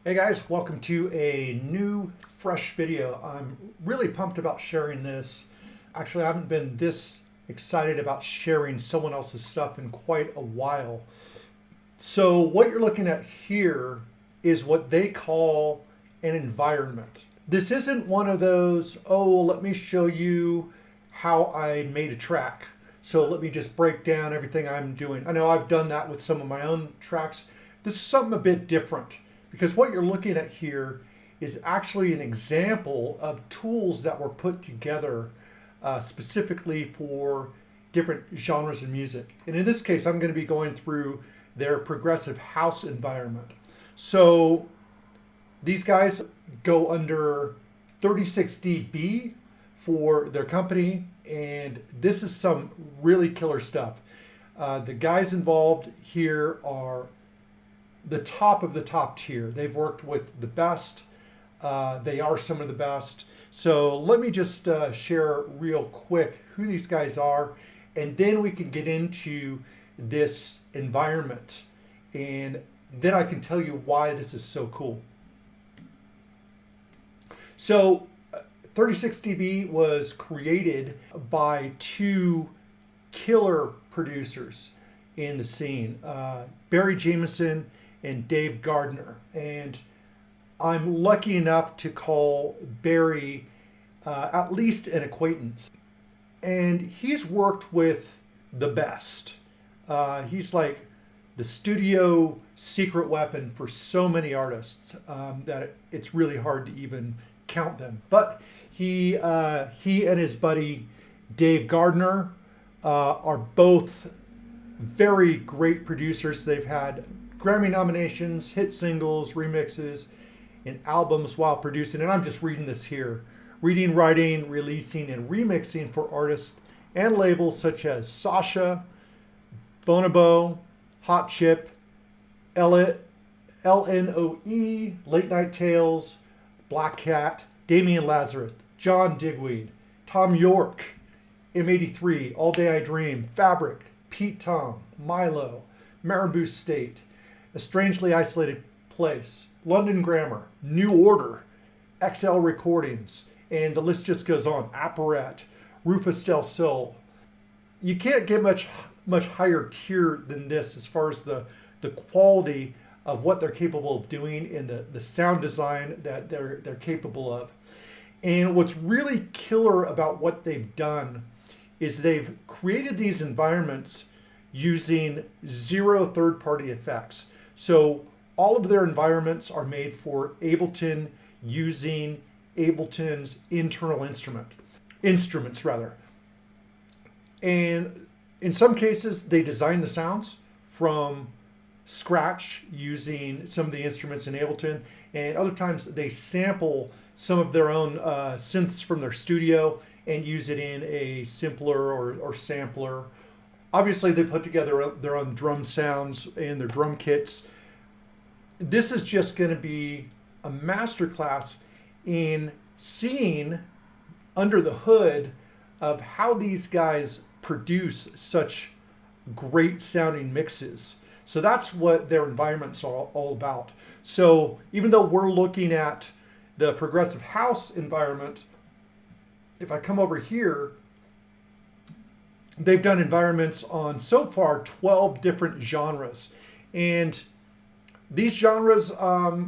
Hey guys, welcome to a new fresh video. I'm really pumped about sharing this. Actually, I haven't been this excited about sharing someone else's stuff in quite a while. So what you're looking at here is what they call an environment. This isn't one of those, oh, let me show you how I made a track. So let me just break down everything I'm doing. I know I've done that with some of my own tracks. This is something a bit different, because what you're looking at here is actually an example of tools that were put together specifically for different genres of music. And in this case, I'm going to be going through their progressive house environment. So these guys go under 36 dB for their company, and this is some really killer stuff. The guys involved here are the top of the top tier. They've worked with the best. They are some of the best. So let me just share real quick who these guys are, and then we can get into this environment, and then I can tell you why this is so cool. So 36 dB was created by two killer producers in the scene, Barry Jameson and Dave Gardner. And I'm lucky enough to call Barry at least an acquaintance. And he's worked with the best. He's like the studio secret weapon for so many artists that it's really hard to even count them. But he and his buddy Dave Gardner are both very great producers. They've had Grammy nominations, hit singles, remixes, and albums while producing. And I'm just reading this here. Reading, writing, releasing, and remixing for artists and labels such as Sasha, Bonobo, Hot Chip, LNOE, Late Night Tales, Black Cat, Damian Lazarus, John Digweed, Tom York, M83, All Day I Dream, Fabric, Pete Tong, Milo, Marabou State, A Strangely Isolated Place, London Grammar, New Order, XL Recordings, and the list just goes on. Apparat, Rufus Del Sol. You can't get much higher tier than this as far as the quality of what they're capable of doing and the sound design that they're capable of. And what's really killer about what they've done is they've created these environments using zero third-party effects. So all of their environments are made for Ableton using Ableton's internal instruments rather. And in some cases, they design the sounds from scratch using some of the instruments in Ableton, and other times they sample some of their own synths from their studio and use it in a simpler or sampler. Obviously, they put together their own drum sounds and their drum kits. This is just going to be a masterclass in seeing under the hood of how these guys produce such great sounding mixes. So that's what their environments are all about. So even though we're looking at the progressive house environment, if I come over here, they've done environments on so far 12 different genres. And these genres, I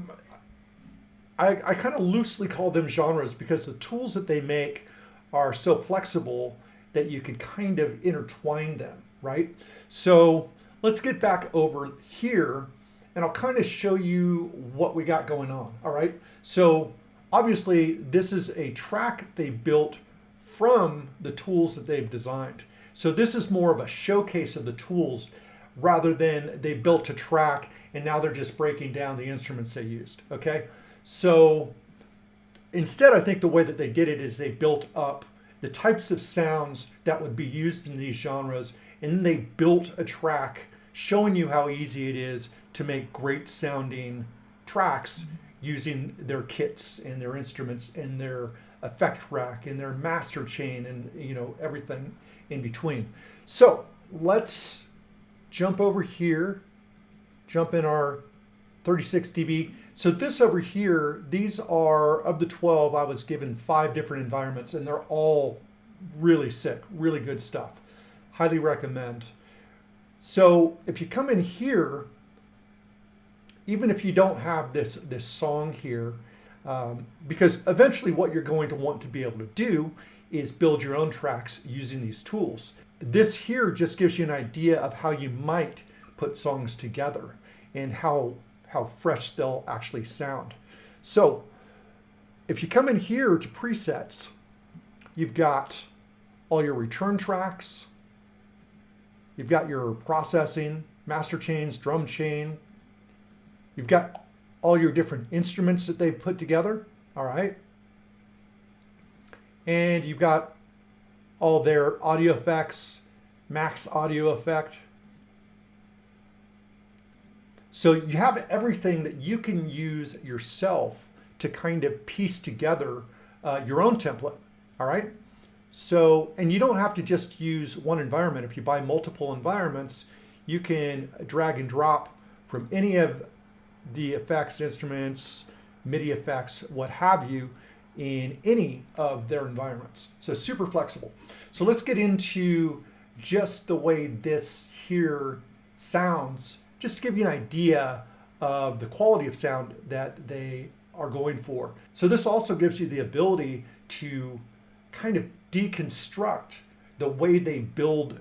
kind of loosely call them genres because the tools that they make are so flexible that you can kind of intertwine them, right? So let's get back over here and I'll kind of show you what we got going on, all right? So obviously this is a track they built from the tools that they've designed. So this is more of a showcase of the tools rather than they built a track and now they're just breaking down the instruments they used, okay? So instead, I think the way that they did it is they built up the types of sounds that would be used in these genres, and then they built a track showing you how easy it is to make great sounding tracks using their kits and their instruments and their effect rack and their master chain and everything in between. So let's jump over here, jump in our 36 dB. So this over here, these are, of the 12, I was given 5 different environments, and they're all really sick, really good stuff. Highly recommend. So if you come in here, even if you don't have this song here, because eventually what you're going to want to be able to do is build your own tracks using these tools. This here just gives you an idea of how you might put songs together and how fresh they'll actually sound. So if you come in here to presets, you've got all your return tracks, you've got your processing, master chains, drum chain, you've got all your different instruments that they've put together, all right? And you've got all their audio effects, max audio effect. So you have everything that you can use yourself to kind of piece together your own template, all right? So, and you don't have to just use one environment. If you buy multiple environments, you can drag and drop from any of the effects, instruments, MIDI effects, what have you, in any of their environments. So super flexible. So let's get into just the way this here sounds, just to give you an idea of the quality of sound that they are going for. So this also gives you the ability to kind of deconstruct the way they build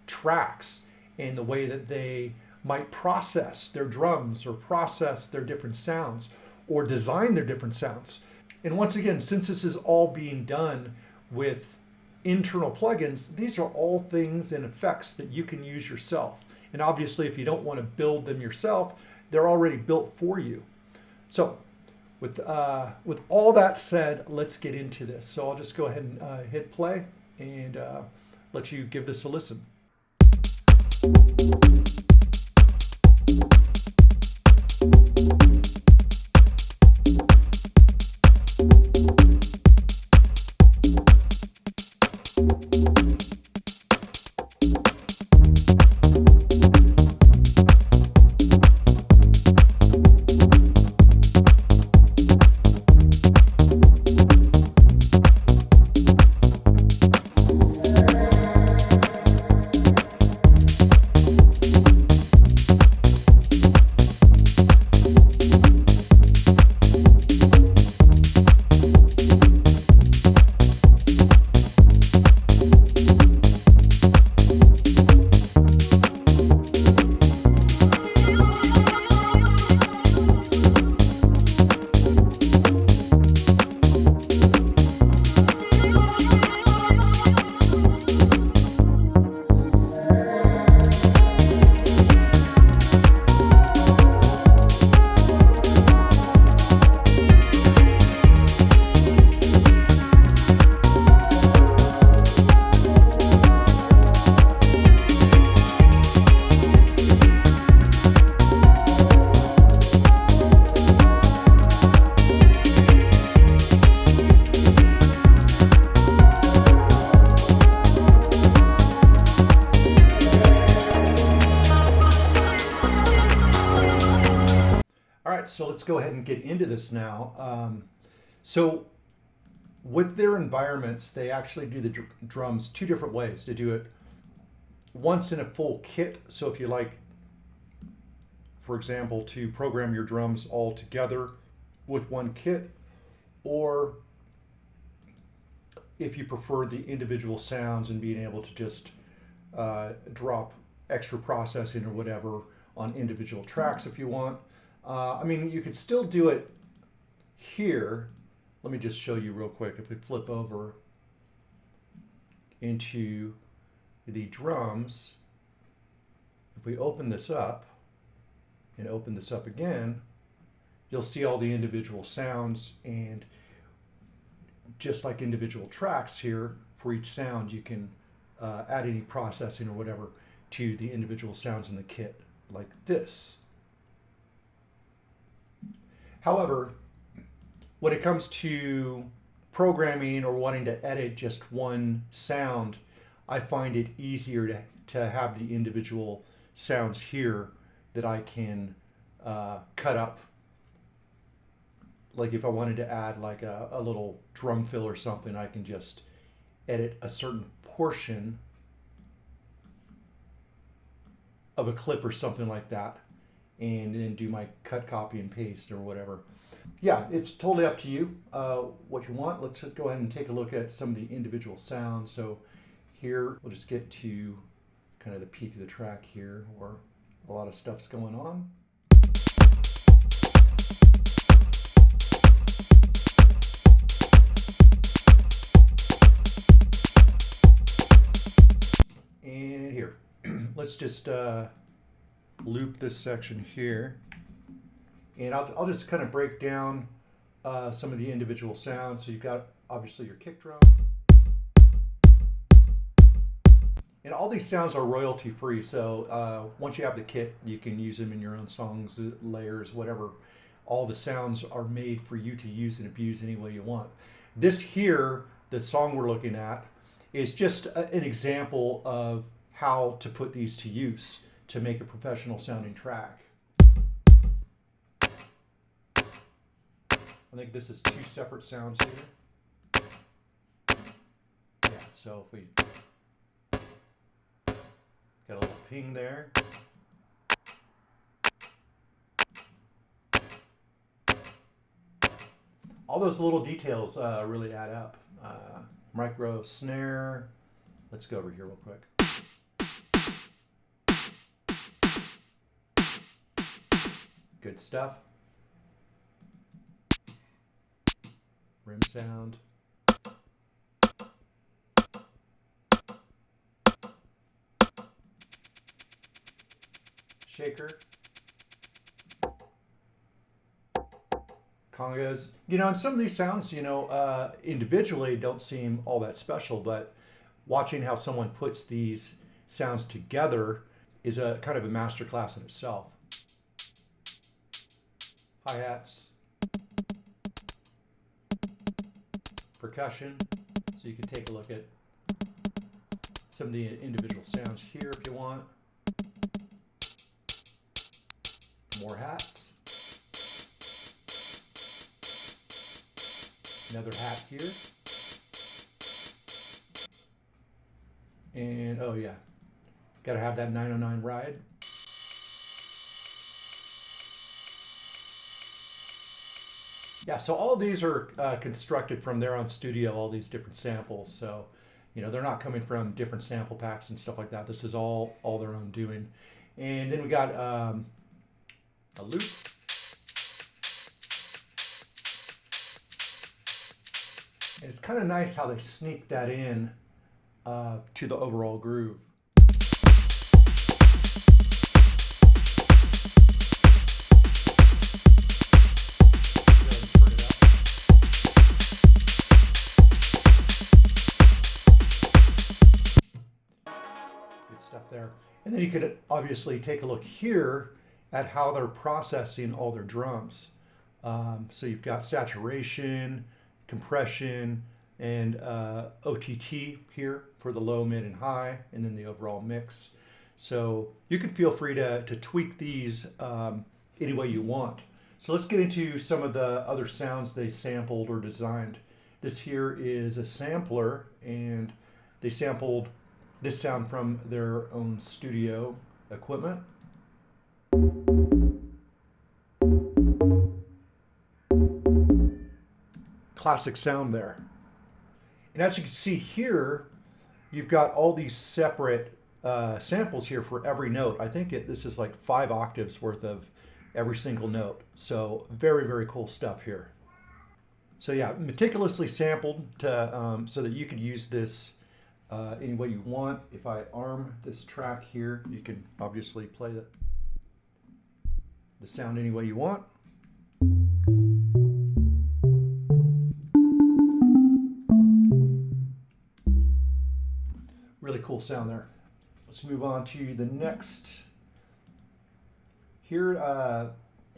tracks and the way that they might process their drums or process their different sounds or design their different sounds. And once again, since this is all being done with internal plugins, these are all things and effects that you can use yourself. And obviously, if you don't want to build them yourself, they're already built for you. So with all that said, let's get into this. So I'll just go ahead and hit play and let you give this a listen. So let's go ahead and get into this now. So with their environments, they actually do the drums 2 different ways. They do it once in a full kit. So if you like, for example, to program your drums all together with one kit, or if you prefer the individual sounds and being able to just drop extra processing or whatever on individual tracks if you want. I mean, you could still do it here. Let me just show you real quick. If we flip over into the drums, if we open this up and open this up again, you'll see all the individual sounds, and just like individual tracks here, for each sound you can add any processing or whatever to the individual sounds in the kit, like this. However, when it comes to programming or wanting to edit just one sound, I find it easier to have the individual sounds here that I can cut up like if I wanted to add like a little drum fill or something, I can just edit a certain portion of a clip or something like that, and then do my cut, copy, and paste or whatever. Yeah, it's totally up to you what you want. Let's go ahead and take a look at some of the individual sounds. So here, we'll just get to kind of the peak of the track here where a lot of stuff's going on. And here, let's just loop this section here. And I'll just kind of break down some of the individual sounds. So you've got obviously your kick drum. And all these sounds are royalty free. So once you have the kit, you can use them in your own songs, layers, whatever. All the sounds are made for you to use and abuse any way you want. This here, the song we're looking at, is just an example of how to put these to use to make a professional sounding track. I think this is two separate sounds here. Yeah, so if we got a little ping there. All those little details really add up. Micro snare. Let's go over here real quick. Good stuff. Rim sound. Shaker. Congas. You know, and some of these sounds, you know, individually don't seem all that special, but watching how someone puts these sounds together is a kind of a masterclass in itself. Hi-hats. Percussion. So you can take a look at some of the individual sounds here if you want. More hats. Another hat here. And oh yeah, gotta have that 909 ride. Yeah, so all of these are constructed from their own studio, all these different samples. So, you know, they're not coming from different sample packs and stuff like that. This is all their own doing. And then we got a loop. And it's kind of nice how they sneak that in to the overall groove. Good stuff there. And then you could obviously take a look here at how they're processing all their drums. So you've got saturation, compression, and OTT here for the low, mid, and high, and then the overall mix. So you can feel free to tweak these any way you want. So let's get into some of the other sounds they sampled or designed. This here is a sampler, and they sampled this sound from their own studio equipment. Classic sound there. And as you can see here, you've got all these separate samples here for every note. I think this is like 5 octaves worth of every single note. So very, very cool stuff here. So yeah, meticulously sampled to, so that you could use this any way you want. If I arm this track here, you can obviously play the sound any way you want. Really cool sound there. Let's move on to the next. Here,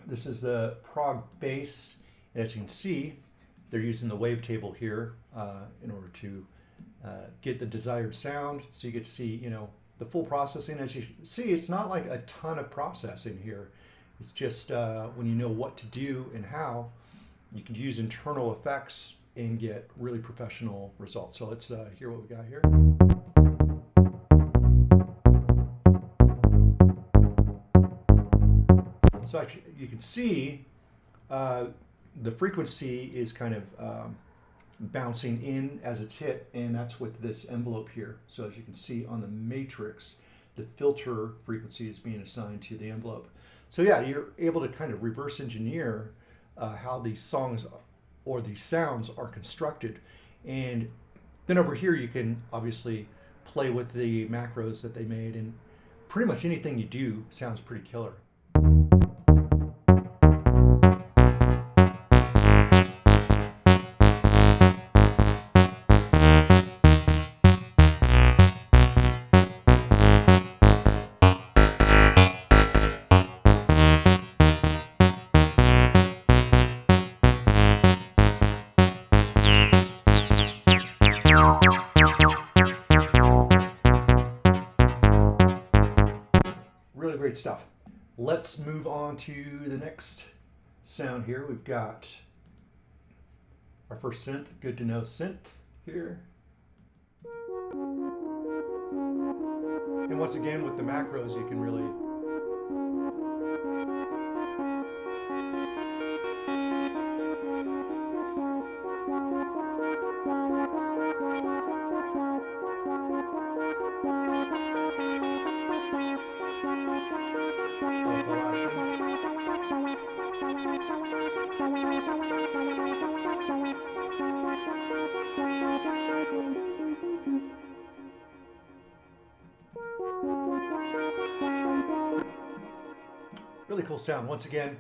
this is the Prog bass. And as you can see, they're using the wavetable here in order to get the desired sound. So you get to see, you know, the full processing. As you see, it's not like a ton of processing here. It's just when you know what to do and how, You can use internal effects and get really professional results. So let's hear what we got here. So actually, you can see the frequency is kind of bouncing in as it's hit, and that's with this envelope here. So as you can see on the matrix, the filter frequency is being assigned to the envelope. So yeah, you're able to kind of reverse engineer how these songs or these sounds are constructed. And then over here, you can obviously play with the macros that they made, and pretty much anything you do sounds pretty killer. Really great stuff. Let's move on to the next sound here. We've got our first synth, good to know synth here. And once again, with the macros, you can really really cool sound. Once again,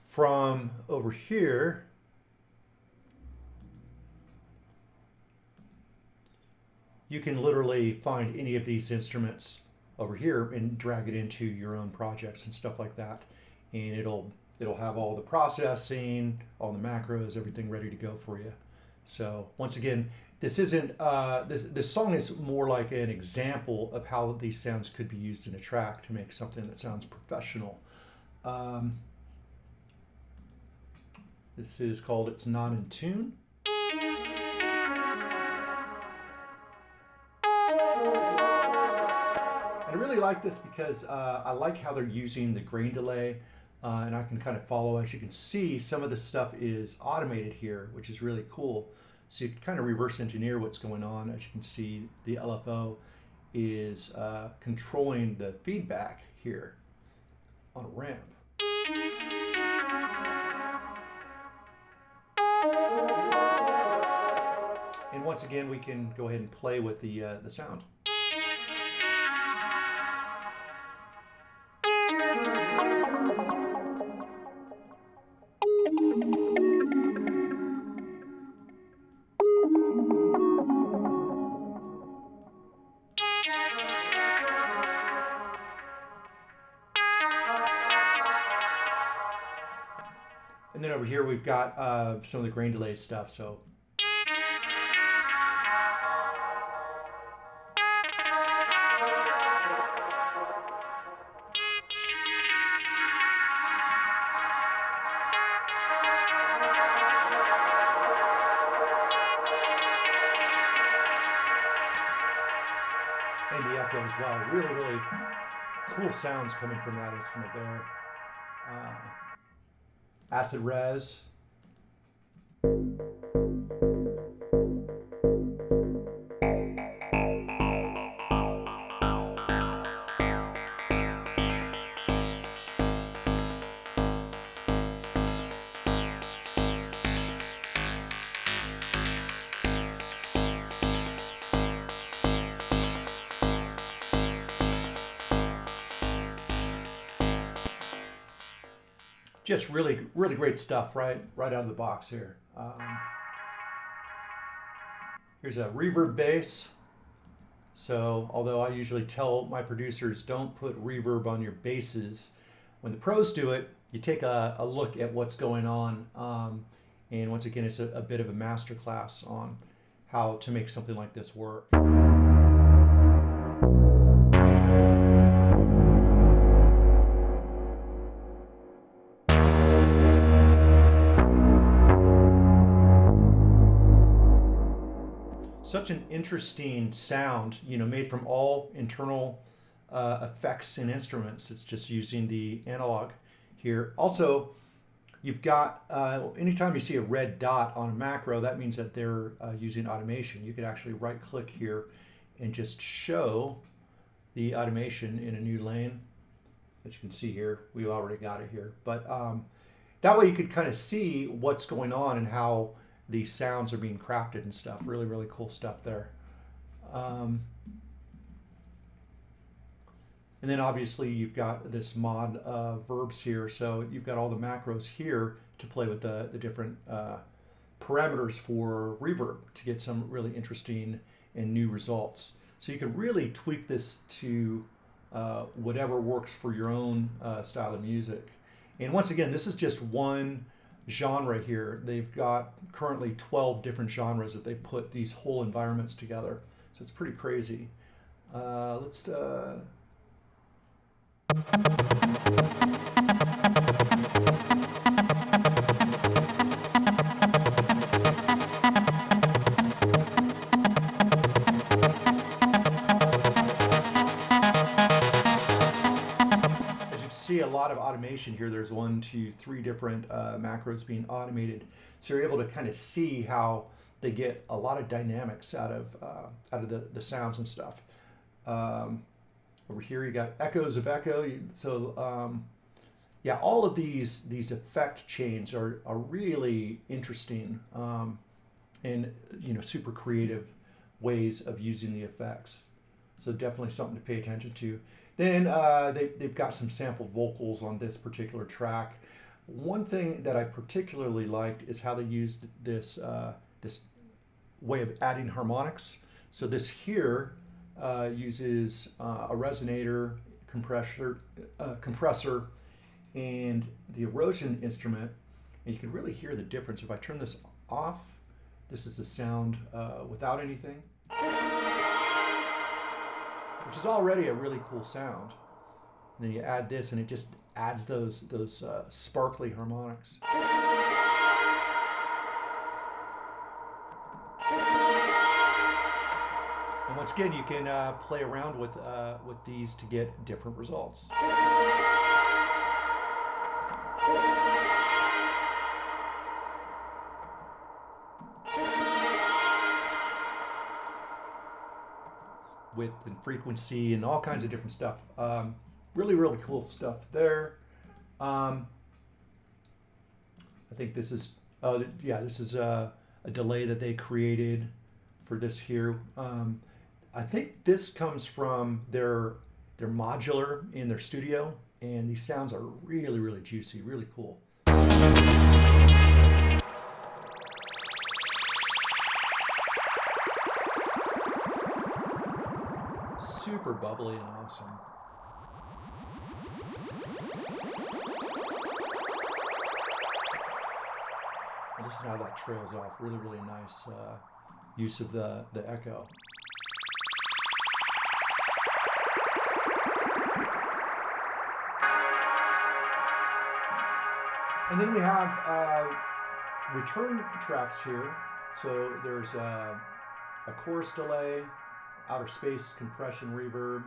from over here, you can literally find any of these instruments over here and drag it into your own projects and stuff like that. And it'll have all the processing, all the macros, everything ready to go for you. So once again, this isn't this song is more like an example of how these sounds could be used in a track to make something that sounds professional. This is called It's Not in Tune. And I really like this because I like how they're using the grain delay, and I can kind of follow. As you can see, some of the stuff is automated here, which is really cool. So you can kind of reverse engineer what's going on. As you can see, the LFO is controlling the feedback here on a ramp. And once again, we can go ahead and play with the sound. And then over here, we've got some of the grain delay stuff. So. And the echo as well. Really, really cool sounds coming from that instrument there. Acid res. Just really, really great stuff right out of the box here. Here's a reverb bass. So although I usually tell my producers don't put reverb on your basses, when the pros do it, you take a look at what's going on. And once again, it's a bit of a masterclass on how to make something like this work. such an interesting sound, you know, made from all internal effects and instruments. It's just using the analog here. Also, you've got, anytime you see a red dot on a macro, that means that they're using automation. You could actually right click here and just show the automation in a new lane. As you can see here, we already got it here. But that way you could kind of see what's going on and how these sounds are being crafted and stuff. Really, really cool stuff there. And then obviously you've got this mod verbs here. So you've got all the macros here to play with the different parameters for reverb to get some really interesting and new results. So you can really tweak this to whatever works for your own style of music. And once again, this is just one genre here. They've got currently 12 different genres that they put these whole environments together. So it's pretty crazy. Let's see a lot of automation here. There's 1, 2, 3 different macros being automated, so you're able to kind of see how they get a lot of dynamics out of the sounds and stuff. Over here you got echoes of echo. Yeah, all of these effect chains are really interesting and you know, super creative ways of using the effects. So definitely something to pay attention to. Then they've got some sampled vocals on this particular track. One thing that I particularly liked is how they used this this way of adding harmonics. So this here uses a resonator, compressor, and the erosion instrument. And you can really hear the difference. If I turn this off, this is the sound without anything, which is already a really cool sound. And then you add this and it just adds those sparkly harmonics. And once again, you can play around with these to get different results. Width and frequency and all kinds of different stuff. Really, really cool stuff there. I think this is, this is a delay that they created for this here. I think this comes from their modular in their studio, and these sounds are really, really juicy, really cool. Super bubbly and awesome. And listen how that trails off. Really, really nice use of the echo. And then we have return tracks here. So there's a chorus delay, outer space compression reverb,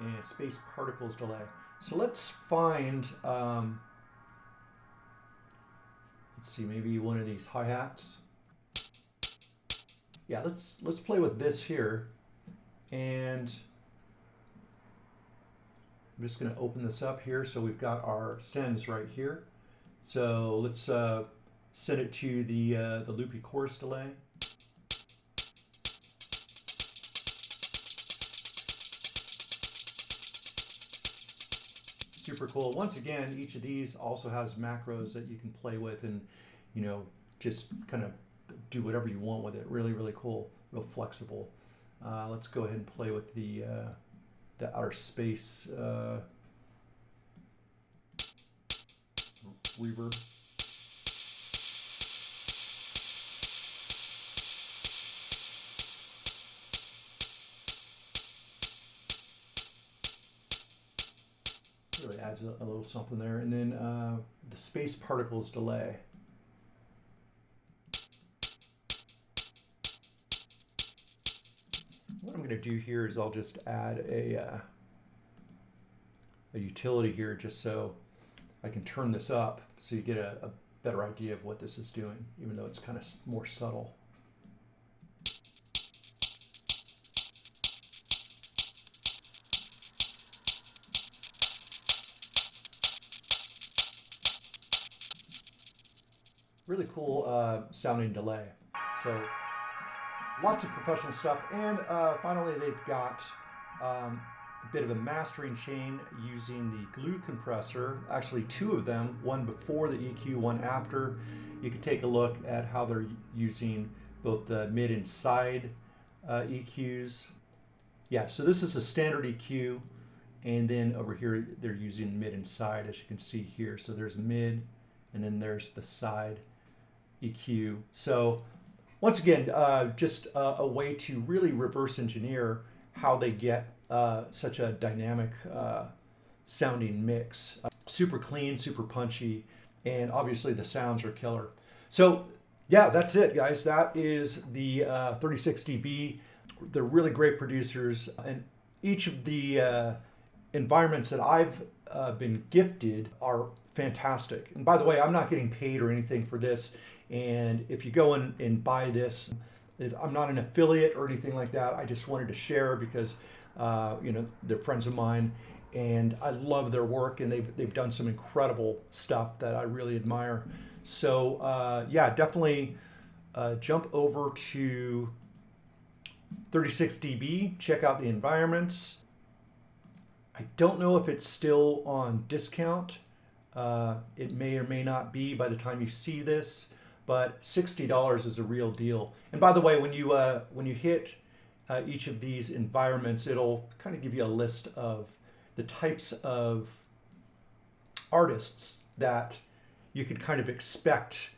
and space particles delay. So let's find, let's see, maybe one of these hi-hats. Yeah, let's play with this here. And I'm just going to open this up here. So we've got our sends right here. So let's set it to the loopy chorus delay. Super cool. Once again, each of these also has macros that you can play with and, you know, just kind of do whatever you want with it. Really, really cool. Real flexible. Let's go ahead and play with the outer space reverb. Really adds a little something there. And then the space particles delay. What I'm going to do here is I'll just add a utility here just so I can turn this up so you get a better idea of what this is doing, even though it's kind of more subtle. Really cool sounding delay. So lots of professional stuff. And finally, they've got a bit of a mastering chain using the glue compressor. Actually, two of them, one before the EQ, one after. You can take a look at how they're using both the mid and side EQs. Yeah, so this is a standard EQ. And then over here, they're using mid and side, as you can see here. So there's mid, and then there's the side EQ. So once again, just a way to really reverse engineer how they get such a dynamic sounding mix. Super clean, super punchy, and obviously the sounds are killer. So yeah, that's it, guys. That is the 36 dB. They're really great producers, and each of the environments that I've been gifted are fantastic. And by the way, I'm not getting paid or anything for this. And if you go in and buy this, I'm not an affiliate or anything like that. I just wanted to share because you know, they're friends of mine, and I love their work, and they've done some incredible stuff that I really admire. So yeah, definitely jump over to 36 dB. Check out the environments. I don't know if it's still on discount. It may or may not be by the time you see this. But $60 is a real deal. And by the way, when you hit each of these environments, it'll kind of give you a list of the types of artists that you could kind of expect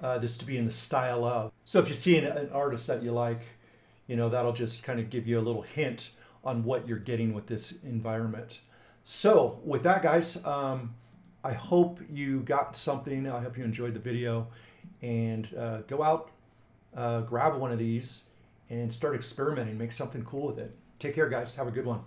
this to be in the style of. So if you see an artist that you like, you know, that'll just kind of give you a little hint on what you're getting with this environment. So with that, guys, I hope you got something. I hope you enjoyed the video. And go out, grab one of these, and start experimenting. Make something cool with it. Take care, guys. Have a good one.